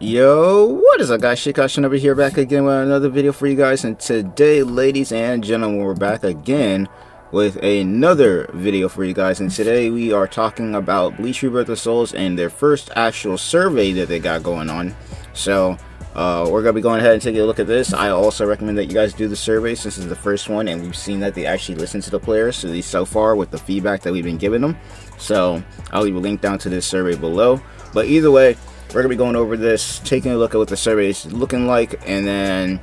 Yo, what is up guys, Shinobi here back again with another video for you guys, and today, ladies and gentlemen, we're back again with another video for you guys, and today we are talking about Bleach Rebirth of Souls and their first actual survey that they got going on. So, we're going to be going ahead and taking a look at this. I also recommend that you guys do the survey since it's the first one, and we've seen that they actually listen to the players, at least so far with the feedback that we've been giving them. So, I'll leave a link down to this survey below, but either way, we're going to be going over this, taking a look at what the survey is looking like, and then,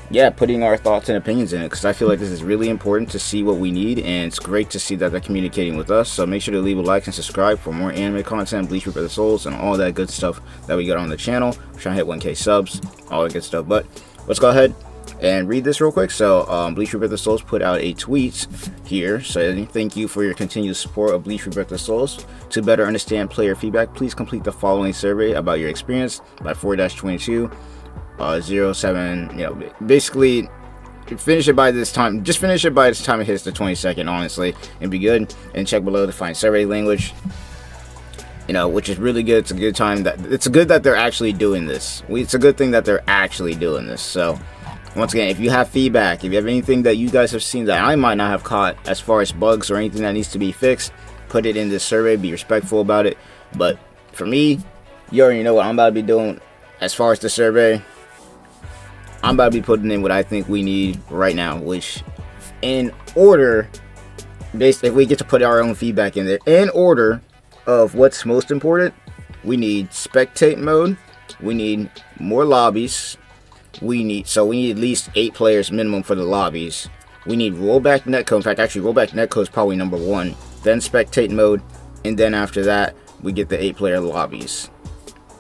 yeah, putting our thoughts and opinions in it, because I feel like this is really important to see what we need, and it's great to see that they're communicating with us. So make sure to leave a like and subscribe for more anime content, Bleach Rebirth of Souls, and all that good stuff that we got on the channel. We're trying to hit 1K subs, all that good stuff. But let's go ahead and read this real quick. So Bleach Rebirth of Souls put out a tweet here saying, "Thank you for your continued support of Bleach Rebirth of Souls. To better understand player feedback, please complete the following survey about your experience by 4-22 07." You know, basically finish it by this time. Just finish it by the time it hits the 22nd, honestly, and be good. And check below to find survey language. You know, which is really good. It's a good time that it's good that they're actually doing this. It's a good thing that they're actually doing this. So once again, if you have feedback, if you have anything that you guys have seen that I might not have caught as far as bugs or anything that needs to be fixed, put it in this survey. Be respectful about it. But for me, you already know what I'm about to be doing as far as the survey. I'm about to be putting in what I think we need right now, which in order, basically, if we get to put our own feedback in there, in order of what's most important, we need spectate mode, we need more lobbies, we need at least 8 players minimum for the lobbies, we need rollback netcode. In fact, actually rollback netcode is probably number 1, then spectate mode, and then after that we get the 8-player lobbies,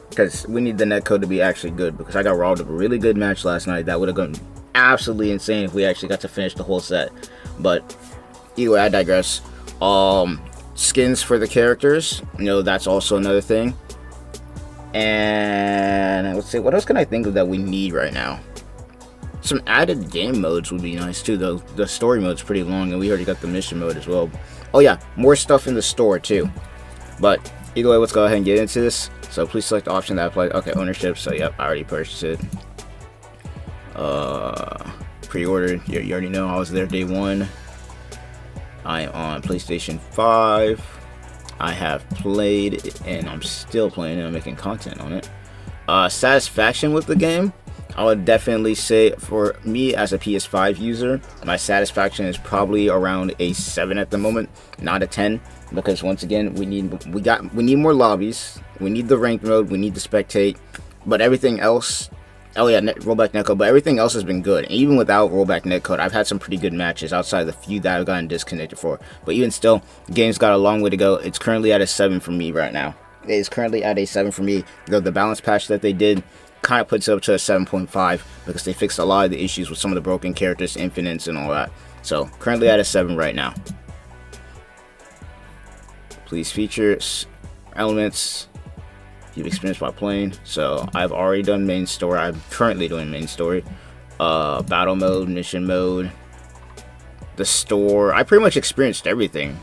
because we need the netcode to be actually good, because I got robbed of a really good match last night that would have gone absolutely insane if we actually got to finish the whole set. But either way, I digress. Skins for the characters, you know, that's also another thing. And let's see, what else can I think of that we need right now? Some added game modes would be nice too, though. The story mode's pretty long, and we already got the mission mode as well. Oh yeah, more stuff in the store too. But either way, let's go ahead and get into this. So please select the option that applies. Okay, ownership. So yep, I already purchased it. Pre-ordered. You already know I was there day 1. I am on PlayStation 5. I have played it, and I'm still playing it. I'm making content on it. Satisfaction with the game, I would definitely say, for me as a PS5 user, my satisfaction is probably around a 7 at the moment, not a 10, because once again, we need more lobbies, we need the ranked mode, we need the spectate, but everything else. Oh yeah, rollback netcode, but everything else has been good. And even without rollback netcode, I've had some pretty good matches outside of the few that I've gotten disconnected for. But even still, the game's got a long way to go. It's currently at a 7 for me right now. It is currently at a 7 for me. Though the balance patch that they did kind of puts it up to a 7.5 because they fixed a lot of the issues with some of the broken characters, infinites, and all that. So currently at a 7 right now. Please features, elements you've experienced while playing. So I've already done main story. I'm currently doing main story. Battle mode, mission mode, the store. I pretty much experienced everything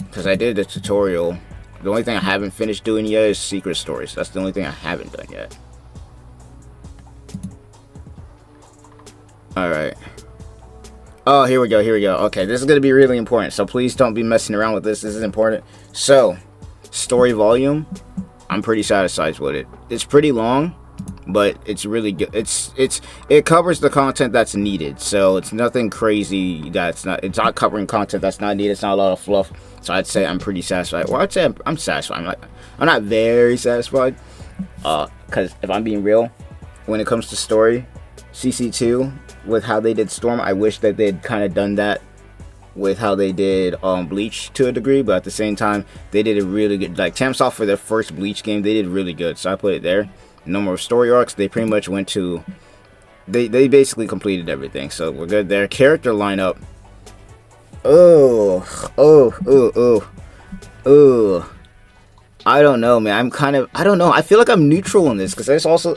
because I did the tutorial. The only thing I haven't finished doing yet is secret stories. That's the only thing I haven't done yet. Alright. Oh, here we go, here we go. Okay, this is going to be really important, so please don't be messing around with this. This is important. So story volume, I'm pretty satisfied with it. It's pretty long, but it's really good. It covers the content that's needed, so it's nothing crazy. It's not covering content that's not needed. It's not a lot of fluff, so I'd say I'm pretty satisfied. Well, I'd say I'm satisfied. I'm not very satisfied, because if I'm being real, when it comes to story, CC2 with how they did Storm, I wish that they'd kind of done that with how they did Bleach to a degree, but at the same time, they did a really good, like Tamsoft for their first Bleach game, they did really good, so I put it there. No more story arcs, they pretty much went to, they basically completed everything, so we're good there. Character lineup, I don't know, man. I don't know, I feel like I'm neutral on this, because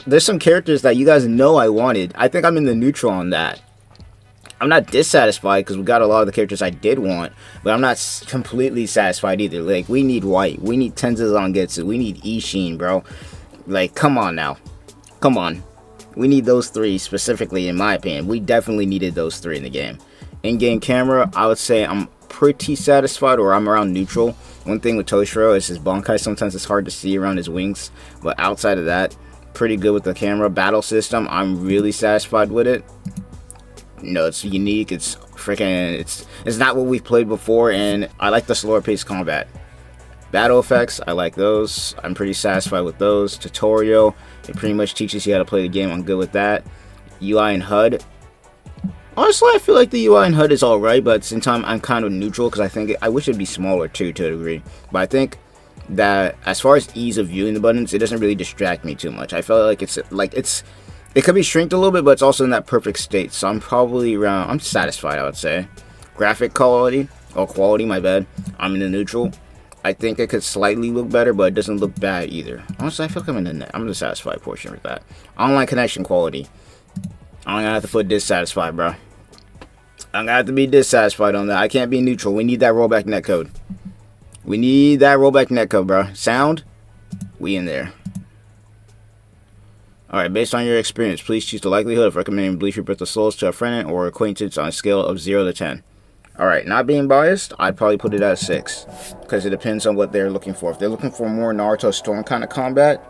there's some characters that you guys know I wanted. I think I'm in the neutral on that. I'm not dissatisfied because we got a lot of the characters I did want, but I'm not completely satisfied either. Like, we need White, we need Tenzan, we need Ishin, bro. Like, come on now, come on. We need those three specifically, in my opinion. We definitely needed those three in the game. In-game camera, I would say I'm pretty satisfied, or I'm around neutral. One thing with Toshiro is his Bankai. Sometimes it's hard to see around his wings, but outside of that, pretty good with the camera. Battle system, I'm really satisfied with it. You know, it's unique, it's freaking, it's not what we've played before, and I like the slower paced combat. Battle effects, I like those. I'm pretty satisfied with those. Tutorial, it pretty much teaches you how to play the game. I'm good with that. UI and HUD, honestly, I feel like the UI and HUD is alright, but at the same time, I'm kind of neutral because I think I wish it'd be smaller too, to a degree. But I think that as far as ease of viewing the buttons, it doesn't really distract me too much. I felt like it could be shrinked a little bit, but it's also in that perfect state. So I'm probably around, I'm satisfied, I would say. Graphic quality, my bad. I'm in the neutral. I think it could slightly look better, but it doesn't look bad either. Honestly, I feel like I'm in the satisfied portion with that. Online connection quality, I'm gonna have to put dissatisfied, bro. I'm gonna have to be dissatisfied on that. I can't be neutral. We need that rollback netcode. We need that rollback netcode, bro. Sound, we in there. Alright, based on your experience, please choose the likelihood of recommending Bleach Rebirth of Souls to a friend or acquaintance on a scale of 0 to 10. Alright, not being biased, I'd probably put it at 6. Because it depends on what they're looking for. If they're looking for more Naruto Storm kind of combat,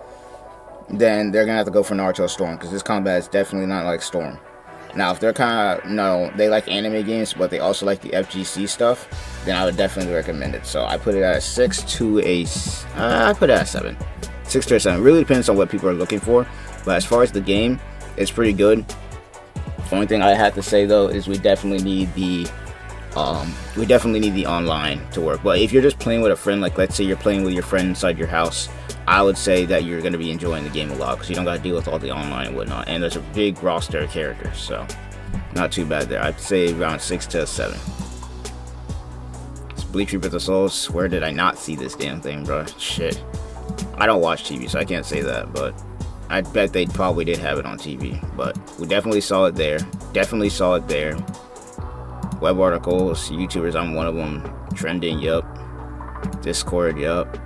then they're going to have to go for Naruto Storm. Because this combat is definitely not like Storm. Now, if they're kind of, no, they like anime games, but they also like the FGC stuff, then I would definitely recommend it. So I put it at a 6 to a, I put it at a 7. 6 to a 7. Really depends on what people are looking for. But as far as the game, it's pretty good. The only thing I have to say though is we definitely need the online to work. But if you're just playing with a friend, like let's say you're playing with your friend inside your house, I would say that you're going to be enjoying the game a lot because you don't got to deal with all the online and whatnot. And there's a big roster of characters, so not too bad there. I'd say around 6 to a 7. It's Bleach Rebirth of Souls. Where did I not see this damn thing, bro? Shit. I don't watch TV, so I can't say that, but I bet they probably did have it on TV, but we definitely saw it there. Definitely saw it there. Web articles, YouTubers, I'm one of them. Trending, yup. Discord, yup.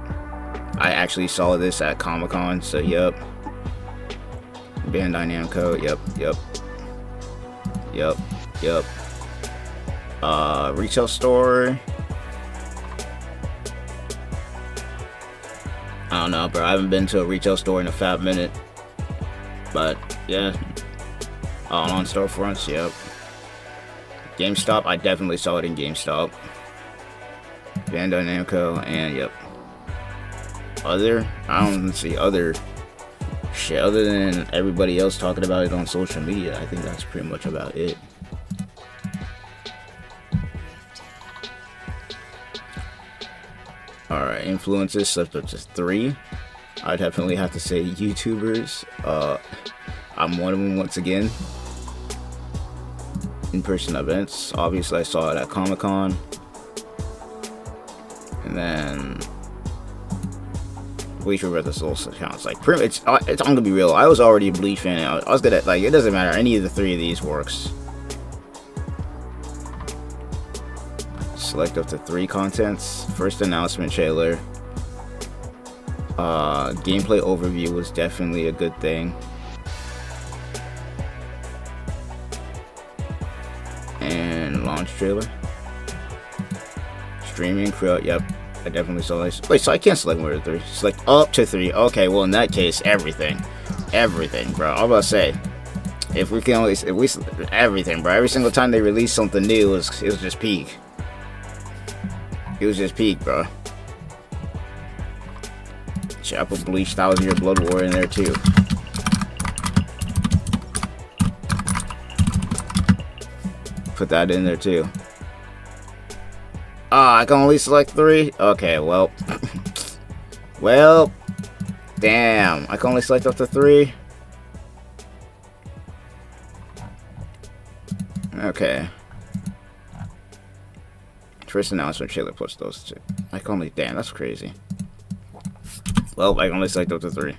I actually saw this at Comic-Con, so yup. Bandai Namco, yup. Retail store. I don't know, bro. I haven't been to a retail store in a fat minute. But, yeah. All on storefronts, yep. GameStop, I definitely saw it in GameStop. Bandai Namco, and yep. Other, I don't see other shit other than everybody else talking about it on social media. I think that's pretty much about it. Alright, influences slipped up to 3. I definitely have to say YouTubers. I'm one of them once again. In-person events. Obviously, I saw it at Comic-Con. And then Bleach Rebirth of Souls counts. Like, pretty, it's I'm gonna be real. I was already a Bleach fan. I was gonna, like, it doesn't matter. Any of the 3 of these works. Select up to 3 contents. First announcement trailer. Gameplay overview was definitely a good thing. And launch trailer. Streaming crew, yep. I definitely saw this. Wait, so I can't select more than 3. Select up to 3. Okay, well in that case, everything. Everything, bro. I was about to say, if we everything, bro. Every single time they release something new, it was just peak. It was just peak, bro. Chapel Bleach 1000 Year Blood War in there too. Put that in there too. Ah, I can only select 3? Okay, well. Well. Damn. I can only select up to 3? Okay. First announcement trailer plus those 2. I can only, damn, that's crazy. Well, I can only select up to 3.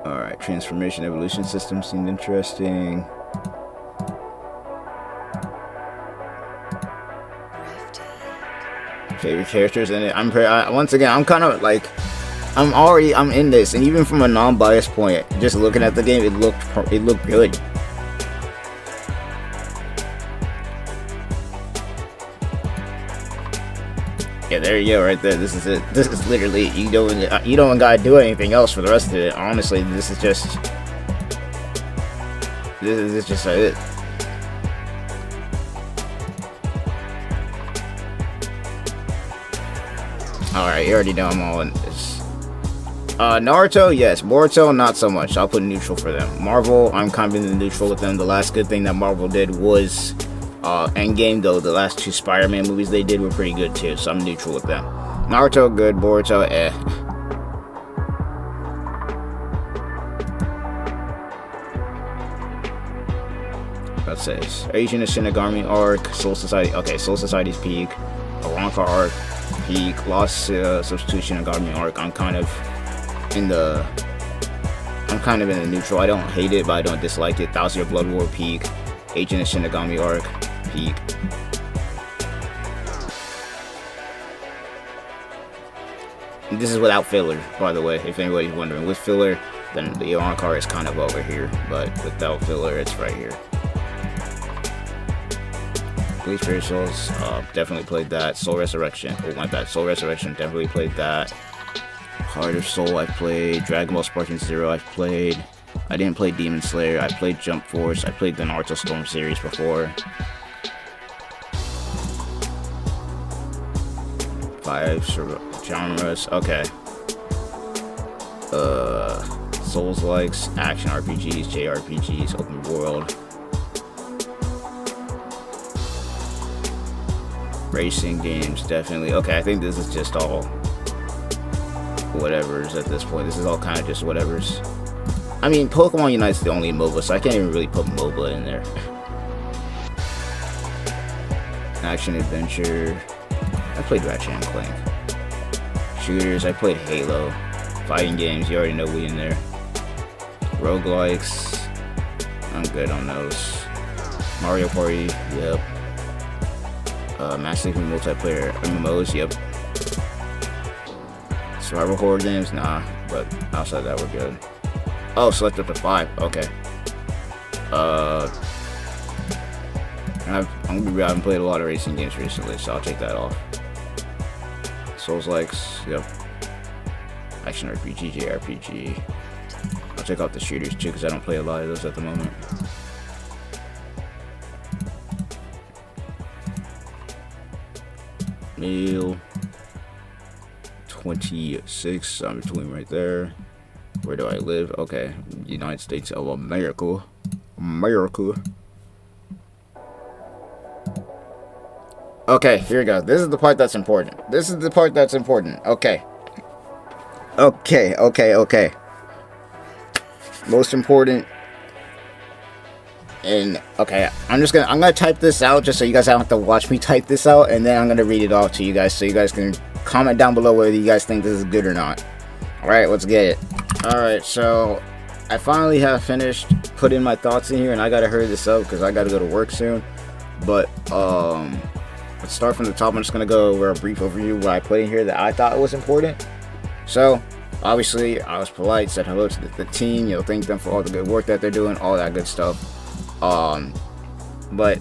Alright, transformation evolution system seemed interesting. Favorite characters in it. Once again, I'm kind of like, I'm in this, and even from a non-biased point, just looking at the game, it looked good. Yeah, there you go, right there. This is it. This is literally, you don't gotta do anything else for the rest of it. Honestly, this is just it. Alright, you already know I'm all in this. Naruto, yes. Boruto, not so much. I'll put neutral for them. Marvel, I'm kind of in the neutral with them. The last good thing that Marvel did was Endgame, though. The last 2 Spider-Man movies they did were pretty good too, so I'm neutral with them. Naruto, good. Boruto, eh. That says Asian Shinigami arc, Soul Society. Okay, Soul Society's peak. Aranka arc, peak. Lost Substitution Shinigami arc. I'm kind of in the neutral. I don't hate it, but I don't dislike it. 1000 Year Blood War peak. Agent of Shinigami arc peak. This is without filler, by the way, if anybody's wondering. With filler, then the arc is kind of over here, but without filler, it's right here. Bleach Fairy Souls, definitely played that. Soul Resurrection, oh my bad, Soul Resurrection, definitely played that. Heart of Soul, I've played. Dragon Ball Sparking Zero, I've played. I didn't play Demon Slayer, I played Jump Force, I played the Naruto Storm series before. 5 genres, okay. Souls-likes, action RPGs, JRPGs, open world. Racing games, definitely. Okay, I think this is just all whatevers at this point. This is all kind of just whatevers. I mean, Pokemon Unite's the only MOBA, so I can't even really put MOBA in there. Action adventure. I played Ratchet and Clank. Shooters, I played Halo. Fighting games, you already know we in there. Roguelikes, I'm good on those. Mario Party, yep. Massively multiplayer MMOs, yep. Survival horror games, nah, but outside that we're good. Oh, select up to 5, okay. I haven't played a lot of racing games recently, so I'll take that off. Souls-likes, yep. Action RPG, JRPG. I'll check out the shooters too, because I don't play a lot of those at the moment. Male 26, I'm between right there. Where do I live? Okay, United States of America. Okay, here we go. This is the part that's important. Okay. Most important. And okay, I'm gonna type this out just so you guys don't have to watch me type this out, and then I'm gonna read it off to you guys so you guys can comment down below whether you guys think this is good or not. Alright, let's get it. Alright, so I finally have finished putting my thoughts in here, and I gotta hurry this up because I gotta go to work soon. But let's start from the top. I'm just gonna go over a brief overview of what I put in here that I thought was important. So obviously I was polite, said hello to the team, thank them for all the good work that they're doing, all that good stuff. But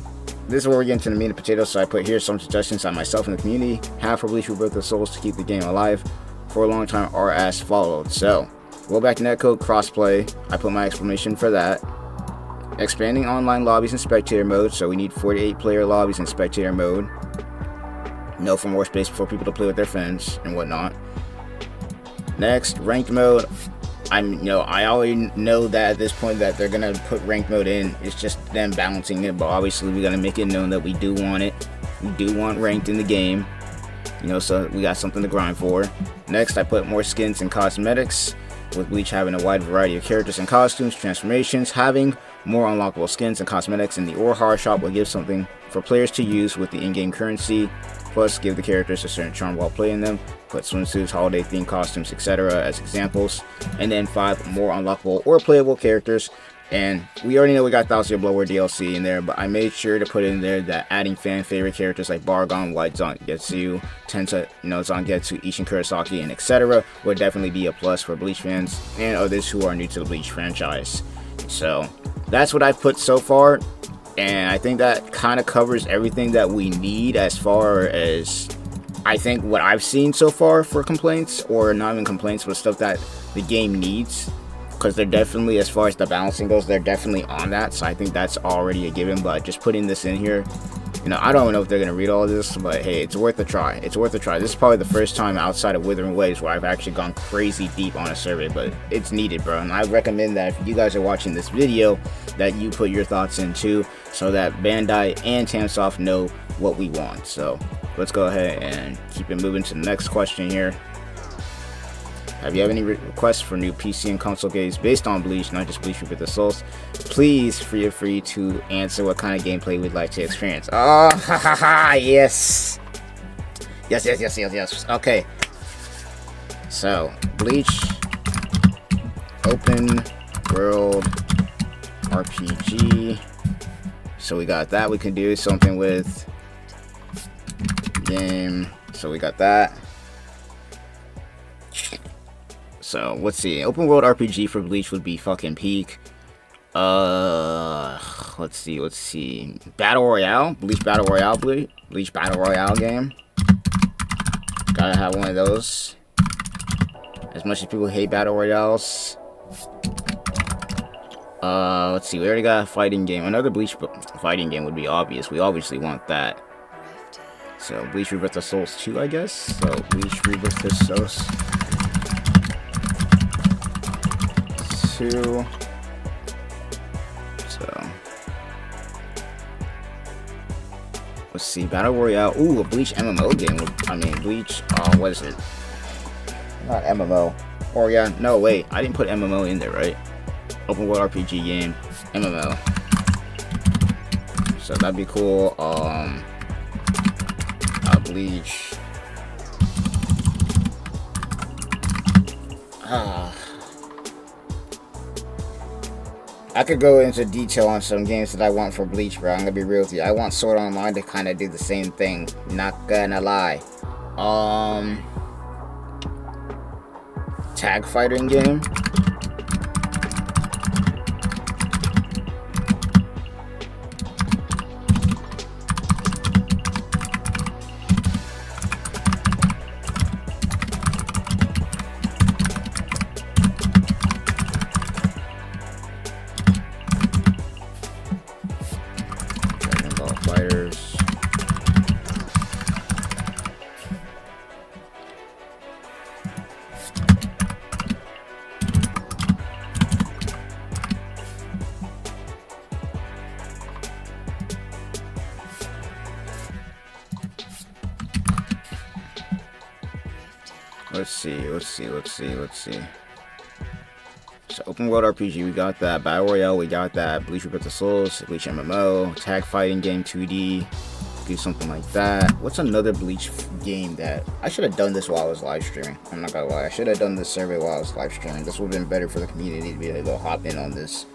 this is where we get into the meat and potatoes. So I put here some suggestions that myself and the community have for Bleach Rebirth of Souls to keep the game alive for a long time are as followed. So go back to netcode crossplay. I put my explanation for that. Expanding online lobbies and spectator mode. So we need 48 player lobbies in spectator mode. No, for more space for people to play with their friends and whatnot. Next, ranked mode. I already know that at this point that they're gonna put ranked mode in. It's just them balancing it, but obviously we gotta make it known that we do want it. We do want ranked in the game. So we got something to grind for. Next, I put more skins and cosmetics. With Bleach having a wide variety of characters and costumes, transformations, having more unlockable skins and cosmetics in the Orhar shop will give something for players to use with the in-game currency. Plus, give the characters a certain charm while playing them. Put swimsuits, holiday themed costumes, etc. as examples. And then 5 more unlockable or playable characters. And we already know we got Thousand Year Bloodward DLC in there, but I made sure to put in there that adding fan favorite characters like Bargon, White Zangetsu, Tensa, Zangetsu, Ishin Kurosaki, and etc. would definitely be a plus for Bleach fans and others who are new to the Bleach franchise. So that's what I've put so far, and I think that kind of covers everything that we need as far as I think what I've seen so far for complaints, or not even complaints, but stuff that the game needs. Because they're definitely, as far as the balancing goes, they're definitely on that. So I think that's already a given. But just putting this in here, I don't know if they're going to read all of this. But hey, it's worth a try. It's worth a try. This is probably the first time outside of Withering Waves where I've actually gone crazy deep on a survey. But it's needed, bro. And I recommend that if you guys are watching this video, that you put your thoughts in too. So that Bandai and Tamsoft know what we want. So let's go ahead and keep it moving to the next question here. Have you have any requests for new PC and console games based on Bleach, not just Bleach Rebirth of Souls? Please feel free to answer what kind of gameplay we'd like to experience. Oh, yes. Yes. Okay. So, Bleach Open World RPG. So we got that. We can do something with game. So we got that. So let's see. Open world RPG for Bleach would be fucking peak. Let's see. Battle Royale, Bleach Battle Royale, Bleach Battle Royale game. Gotta have one of those. As much as people hate Battle Royales. Let's see. We already got a fighting game. Another Bleach fighting game would be obvious. We obviously want that. So Bleach Rebirth of Souls 2, I guess. So Bleach Rebirth of Souls 2. So let's see, Battle Royale. Ooh, a Bleach MMO game. Bleach. What is it? Not MMO. Or yeah, no wait, I didn't put MMO in there, right? Open world RPG game, MMO. So that'd be cool. Bleach. I could go into detail on some games that I want for Bleach, bro. I'm gonna be real with you. I want Sword Online to kind of do the same thing. Not gonna lie. Tag fighting game. Fighters. Let's see. So open world RPG, we got that. Battle Royale, we got that. Bleach Rebirth of Souls, Bleach MMO, tag fighting game 2D, do something like that. What's another Bleach game that I should have done this while I was live streaming? I'm not gonna lie, I should have done this survey while I was live streaming. This would have been better for the community to be able to hop in on this.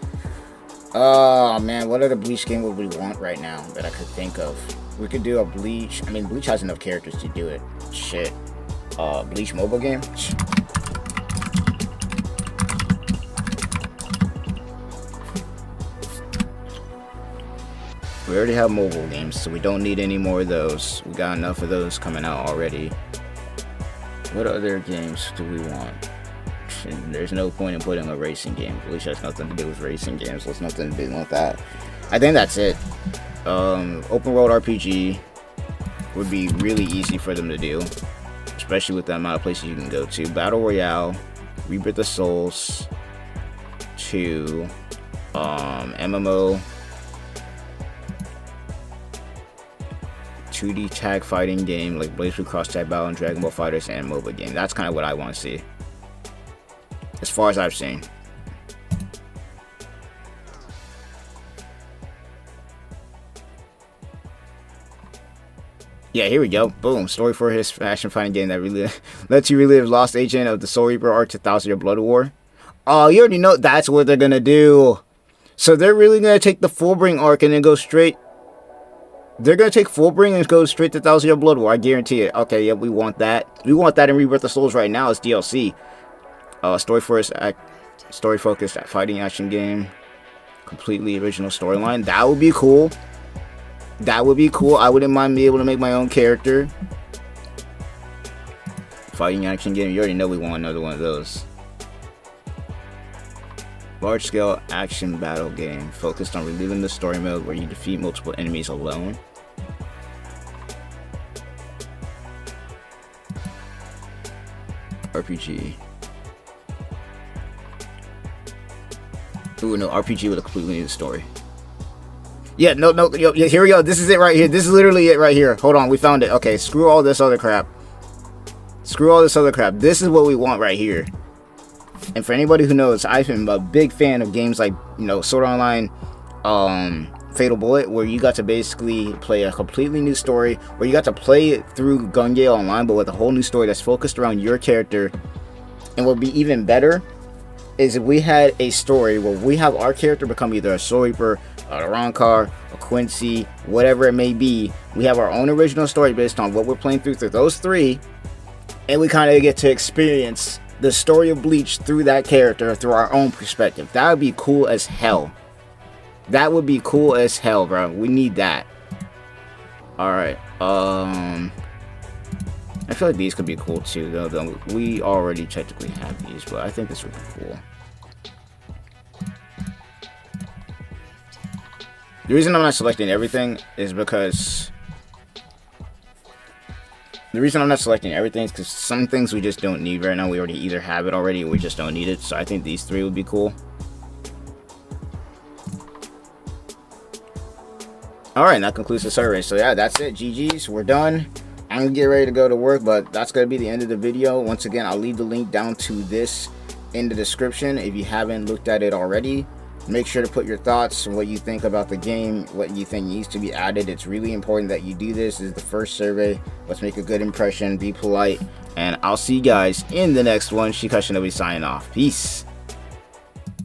Oh man, what other Bleach game would we want right now that I could think of? We could do a Bleach. Bleach has enough characters to do it. Shit. Bleach mobile game. We already have mobile games, so we don't need any more of those. We got enough of those coming out already. What other games do we want? There's no point in putting a racing game. Bleach has nothing to do with racing games. There's nothing to do with that. I think that's it. Open world RPG would be really easy for them to do, especially with the amount of places you can go to. Battle Royale, Rebirth of Souls 2, MMO, 2D tag fighting game like Bleach Cross Tag Battle and Dragon Ball Fighters, and MOBA game. That's kind of what I want to see, as far as I've seen. Yeah, here we go. Boom. Story for his action fighting game that really lets you relive Lost Agent of the Soul Reaper arc to 1000-Year Blood War. Oh, you already know that's what they're gonna do. So they're really gonna take the Fullbring arc and then go straight. They're gonna take Fullbring and go straight to 1000-Year Blood War. I guarantee it. Okay, yeah, we want that. We want that in Rebirth of Souls right now. It's DLC. Story for his story focused fighting action game. Completely original storyline. That would be cool. That would be cool. I wouldn't mind being able to make my own character. Fighting action game. You already know we want another one of those. Large scale action battle game focused on reliving the story mode where you defeat multiple enemies alone. RPG. Ooh, no, RPG with a completely new story. Yeah, no, yo, here we go. This is it right here. This is literally it right here. Hold on, we found it. Okay, screw all this other crap. Screw all this other crap. This is what we want right here. And for anybody who knows, I've been a big fan of games like, you know, Sword Art Online, Fatal Bullet, where you got to basically play a completely new story, where you got to play it through Gun Gale Online, but with a whole new story that's focused around your character. And what would be even better is if we had a story where we have our character become either a Soul Reaper, a Rancor, a Quincy, whatever it may be. We have our own original story based on what we're playing through those three, and we kind of get to experience the story of Bleach through that character, through our own perspective. That would be cool as hell. That would be cool as hell, bro. We need that. Alright, I feel like these could be cool too, though we already technically have these, but I think this would be cool. The reason I'm not selecting everything is because some things we just don't need right now. We already either have it already or we just don't need it. So I think these three would be cool. Alright, that concludes the survey. So yeah, that's it. GG's. We're done. I'm going to get ready to go to work, but that's going to be the end of the video. Once again, I'll leave the link down to this in the description if you haven't looked at it already. Make sure to put your thoughts, what you think about the game, what you think needs to be added. It's really important that you do this. This is the first survey. Let's make a good impression, be polite, and I'll see you guys in the next one. Shinobi signing off. Peace.